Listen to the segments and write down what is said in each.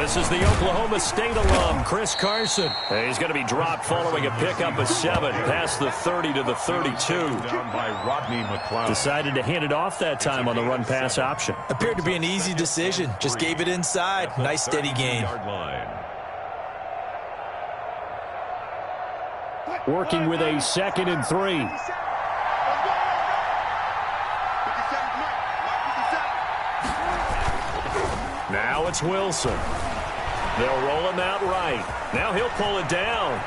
This is the Oklahoma State alum, Chris Carson. He's going to be dropped following a pickup of 7 past the 30 to the 32. Down by Rodney McLeod. Decided to hand it off that time on the run-pass option. Appeared to be an easy decision. Just gave it inside. Nice steady gain. Working with a 2nd and 3. Now it's Wilson. They'll roll him out right. Now he'll pull it down.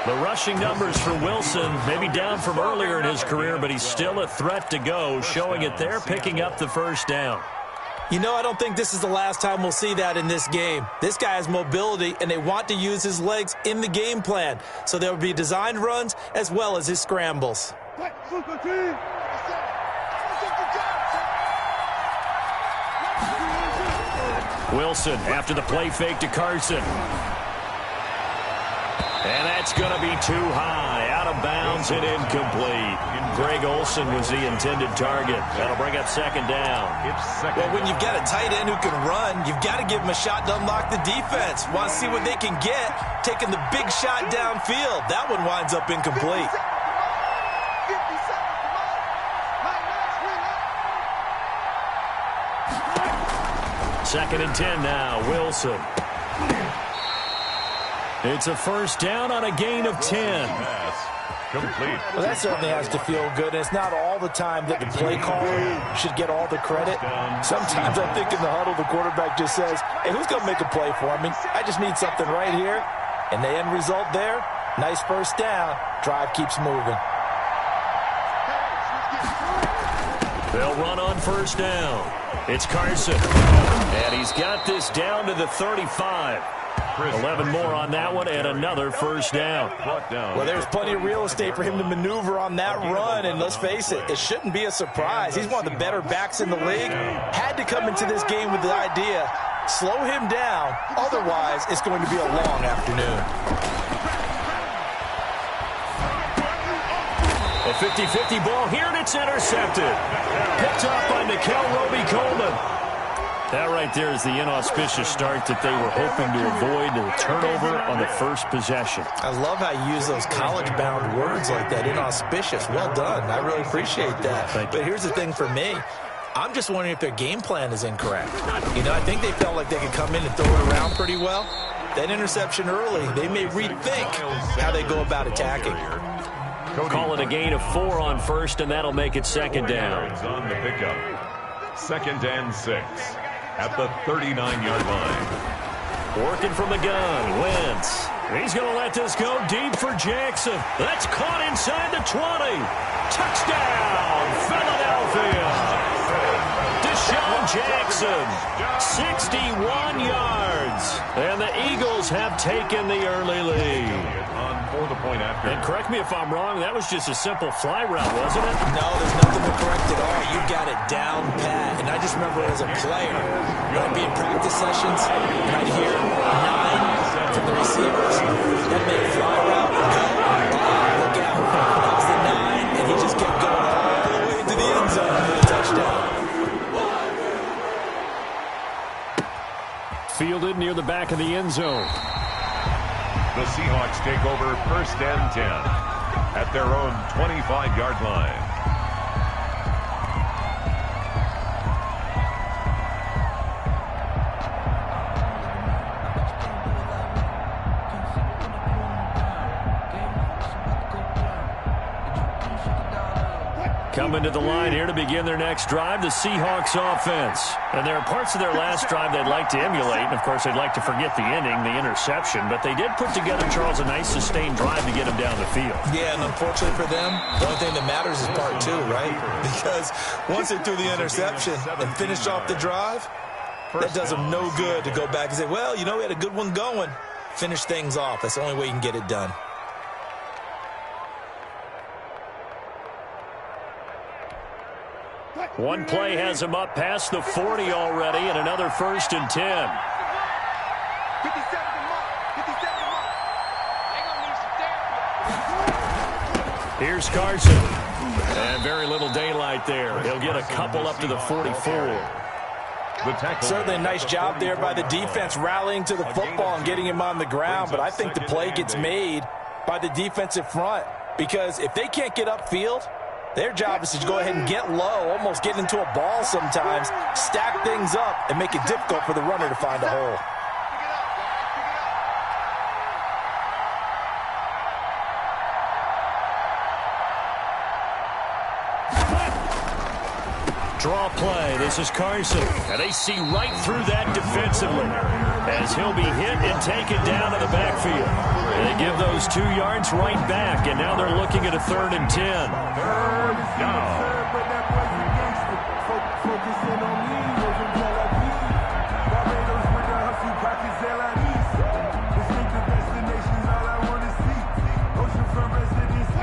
The rushing numbers for Wilson maybe down from earlier in his career, but he's still a threat to go, showing it there, picking up the first down. You know, I don't think this is the last time we'll see that in this game. This guy has mobility, and they want to use his legs in the game plan. So there will be designed runs as well as his scrambles. Wilson after the play fake to Carson. And that's going to be too high, out of bounds and incomplete. Greg Olsen was the intended target. That'll bring up 2nd down. Well, when you've got a tight end who can run, you've got to give him a shot to unlock the defense. Want to see what they can get, taking the big shot downfield. That one winds up incomplete. Second and 10 now, Wilson. It's a first down on a gain of 10. Complete. Well, that certainly has to feel good. And it's not all the time that the play caller should get all the credit. Sometimes I think in the huddle, the quarterback just says, hey, who's going to make a play for me? I just need something right here. And the end result there, nice first down. Drive keeps moving. They'll run on first down. It's Carson. And he's got this down to the 35. 11 more on that one and another first down. Well, there's plenty of real estate for him to maneuver on that run, and let's face it, it shouldn't be a surprise. He's one of the better backs in the league. Had to come into this game with the idea, slow him down, otherwise it's going to be a long afternoon. A 50-50 ball here, and it's intercepted. Picked off by Nickel Roby-Coleman. That right there is the inauspicious start that they were hoping to avoid, the turnover on the first possession. I love how you use those college-bound words like that, inauspicious. Well done. I really appreciate that. But here's the thing for me. I'm just wondering if their game plan is incorrect. You know, I think they felt like they could come in and throw it around pretty well. That interception early, they may rethink how they go about attacking. Call it a gain of 4 on first, and that'll make it 2nd down. On the pickup. 2nd and 6 at the 39-yard line. Working from the gun, Wentz. He's going to let this go deep for Jackson. That's caught inside the 20. Touchdown, Philadelphia. Deshaun Jackson, 61 yards. And the Eagles have taken the early lead. For the point after. And correct me if I'm wrong, that was just a simple fly route, wasn't it? No, there's nothing to correct at all. You got it down pat. And I just remember as a player, when I'd be in practice sessions, and I'd hear 9 from the receivers. That made fly route go. Look out. That was the 9, and he just kept going all the way to the end zone for the touchdown. Fielded near the back of the end zone. The Seahawks take over 1st and 10 at their own 25-yard line. Coming to the line here to begin their next drive, the Seahawks offense. And there are parts of their last drive they'd like to emulate. And, of course, they'd like to forget the inning, the interception. But they did put together, Charles, a nice sustained drive to get them down the field. Yeah, and unfortunately for them, the only thing that matters is part 2, right? Because once they threw the interception and finished off the drive, that does them no good to go back and say, well, you know, we had a good one going. Finish things off. That's the only way you can get it done. One play has him up past the 40 already, and another 1st and 10. Here's Carson. And very little daylight there. He'll get a couple up to the 44. The tackle. Certainly a nice job there by the defense rallying to the football and getting him on the ground, but I think the play gets made by the defensive front because if they can't get upfield, their job is to go ahead and get low, almost get into a ball sometimes, stack things up, and make it difficult for the runner to find a hole. Draw play. This is Carson. And they see right through that defensively as he'll be hit and taken down to the backfield. They give those 2 yards right back, and now they're looking at a 3rd and 10. Third down.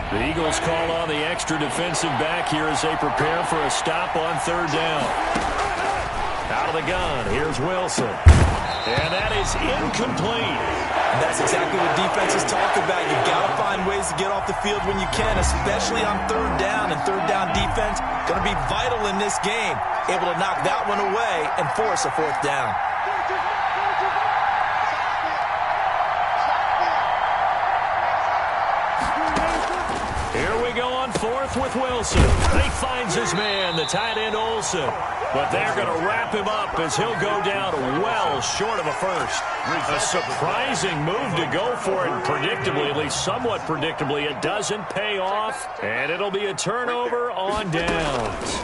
The Eagles call on the extra defensive back here as they prepare for a stop on 3rd down. Out of the gun, here's Wilson. And that is incomplete. That's exactly what defenses talk about. You've got to find ways to get off the field when you can, especially on 3rd down. And 3rd down defense going to be vital in this game. Able to knock that one away and force a 4th down. Here we go on 4th with Wilson. He finds his man, the tight end Olsen. But they're going to wrap him up as he'll go down well short of a first. A surprising move to go for it, predictably, at least somewhat predictably. It doesn't pay off, and it'll be a turnover on downs.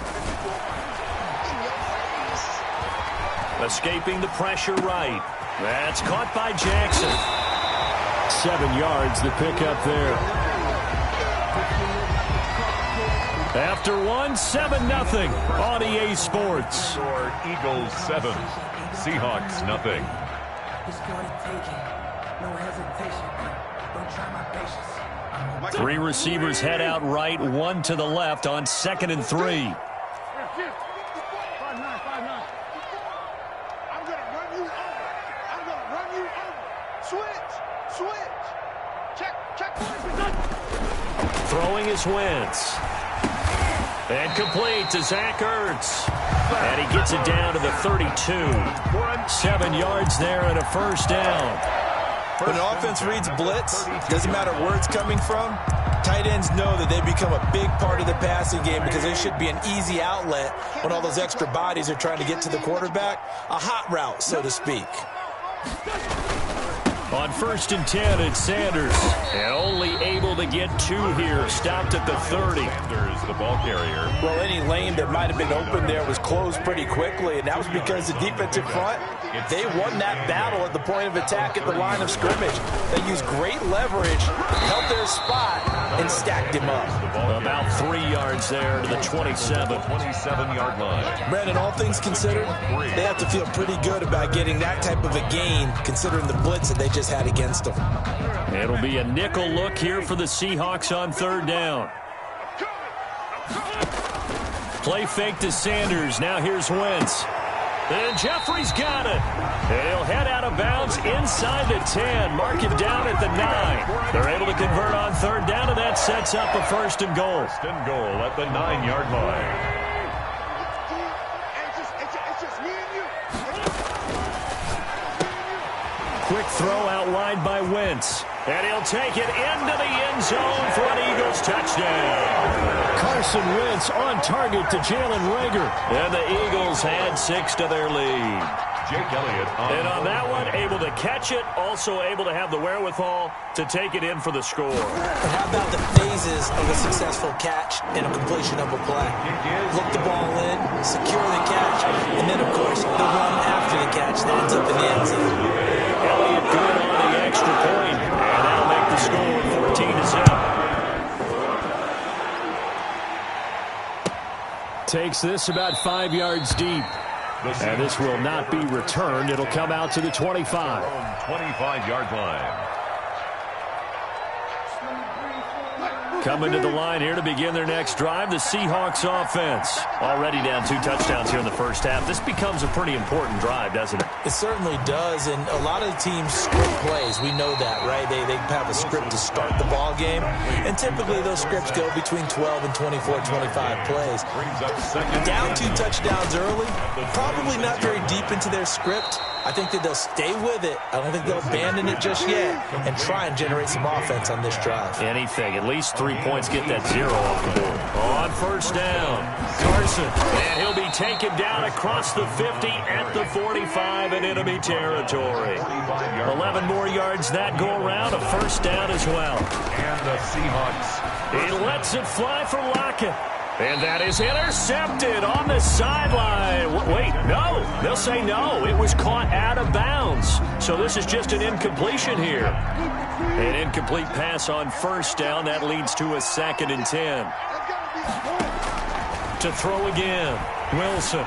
Escaping the pressure right. That's caught by Jackson. 7 yards, the pickup there. After 7-0 on EA Sports. Score Eagles 7, Seahawks 0. Three receivers head out right, 1 to the left on 2nd and 3. I'm gonna run you over. Switch. Check. Throwing his Wentz. And complete to Zach Ertz. And he gets it down to the 32. 7 yards there and a 1st down. When an offense reads blitz, doesn't matter where it's coming from, tight ends know that they become a big part of the passing game because they should be an easy outlet when all those extra bodies are trying to get to the quarterback. A hot route, so to speak. On 1st and 10, it's Sanders. And only able to get 2 here. Stopped at the 30. Sanders, the ball carrier. Well, any lane that might have been open there was closed pretty quickly, and that was because the defensive front, they won that battle at the point of attack at the line of scrimmage. They used great leverage, held their spot, and stacked him up. About 3 yards there to the 27. 27-yard line. Brandon, all things considered, they have to feel pretty good about getting that type of a gain, considering the blitz that they just had against them. It'll be a nickel look here for the Seahawks on 3rd down. Play fake to Sanders. Now here's Wentz. And Jeffrey's got it. And he'll head out of bounds inside the 10. Mark him down at the 9. They're able to convert on 3rd down, and that sets up a 1st and goal. 1st and goal at the 9-yard line. Quick throw out wide by Wentz. And he'll take it into the end zone for an Eagles touchdown. Carson Wentz on target to Jalen Reagor. And the Eagles add 6 to their lead. Jake Elliott. And on that one, able to catch it, also able to have the wherewithal to take it in for the score. And how about the phases of a successful catch and a completion of a play? Look the ball in, secure the catch, and then, of course, the run after the catch that ends up in the end zone. Elliott good on the extra point, and that'll make the score 14-0. Takes this about 5 yards deep. And this will not be returned. It'll come out to the 25. 25-yard line. Coming to the line here to begin their next drive, the Seahawks offense. Already down 2 touchdowns here in the first half. This becomes a pretty important drive, doesn't it? It certainly does, and a lot of the teams script plays. We know that, right? They have a script to start the ball game, and typically those scripts go between 12 and 24, 25 plays. Down 2 touchdowns early, probably not very deep into their script. I think that they'll stay with it. I don't think they'll abandon it just yet and try and generate some offense on this drive. Anything. At least 3 points get that 0 off the board. On first down, Carson. And he'll be taken down across the 50 at the 45 in enemy territory. 11 more yards that go around. A first down as well. And the Seahawks. He lets it fly for Lockett. And that is intercepted on the sideline. Wait, no. They'll say no. It was caught out of bounds. So this is just an incompletion here. An incomplete pass on first down. That leads to a 2nd and 10. To throw again, Wilson.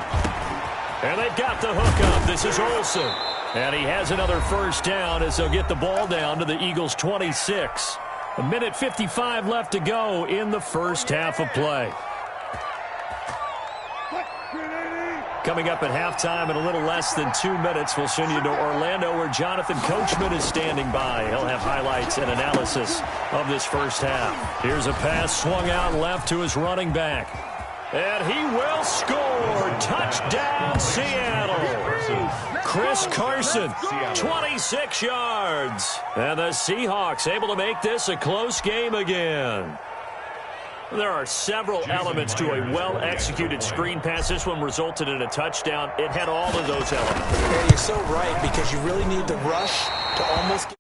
And they've got the hook up. This is Olsen. And he has another first down as they'll get the ball down to the Eagles' 26. 1:55 left to go in the first half of play. Coming up at halftime in a little less than 2 minutes, we'll send you to Orlando where Jonathan Coachman is standing by. He'll have highlights and analysis of this first half. Here's a pass swung out left to his running back. And he will score. Touchdown, Seattle. Chris Carson, 26 yards. And the Seahawks able to make this a close game again. There are several elements to a well-executed screen pass. This one resulted in a touchdown. It had all of those elements. Yeah, you're so right, because you really need the rush to almost get.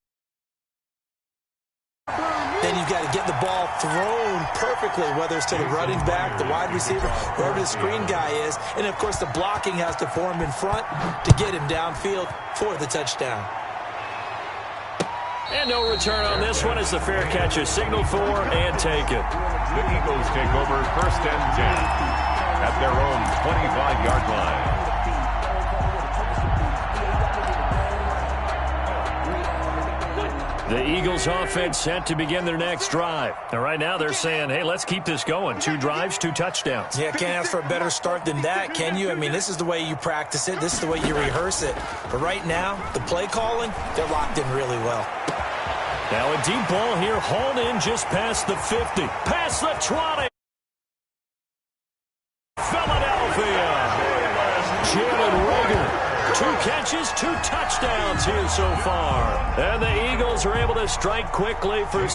Then you've got to get the ball thrown perfectly, whether it's to the running back, the wide receiver, wherever the screen guy is. And, of course, the blocking has to form in front to get him downfield for the touchdown. And no return on this one as the fair catch is signaled for and taken. The Eagles take over first and 10 at their own 25-yard line. The Eagles offense set to begin their next drive. And right now they're saying, hey, let's keep this going. 2 drives, 2 touchdowns. Yeah, can't ask for a better start than that, can you? I mean, this is the way you practice it. This is the way you rehearse it. But right now, the play calling, they're locked in really well. Now a deep ball here, hauled in just past the 50. Past the 20. Philadelphia. Jalen Reagor. 2 catches, 2 touchdowns here so far. And the Eagles are able to strike quickly for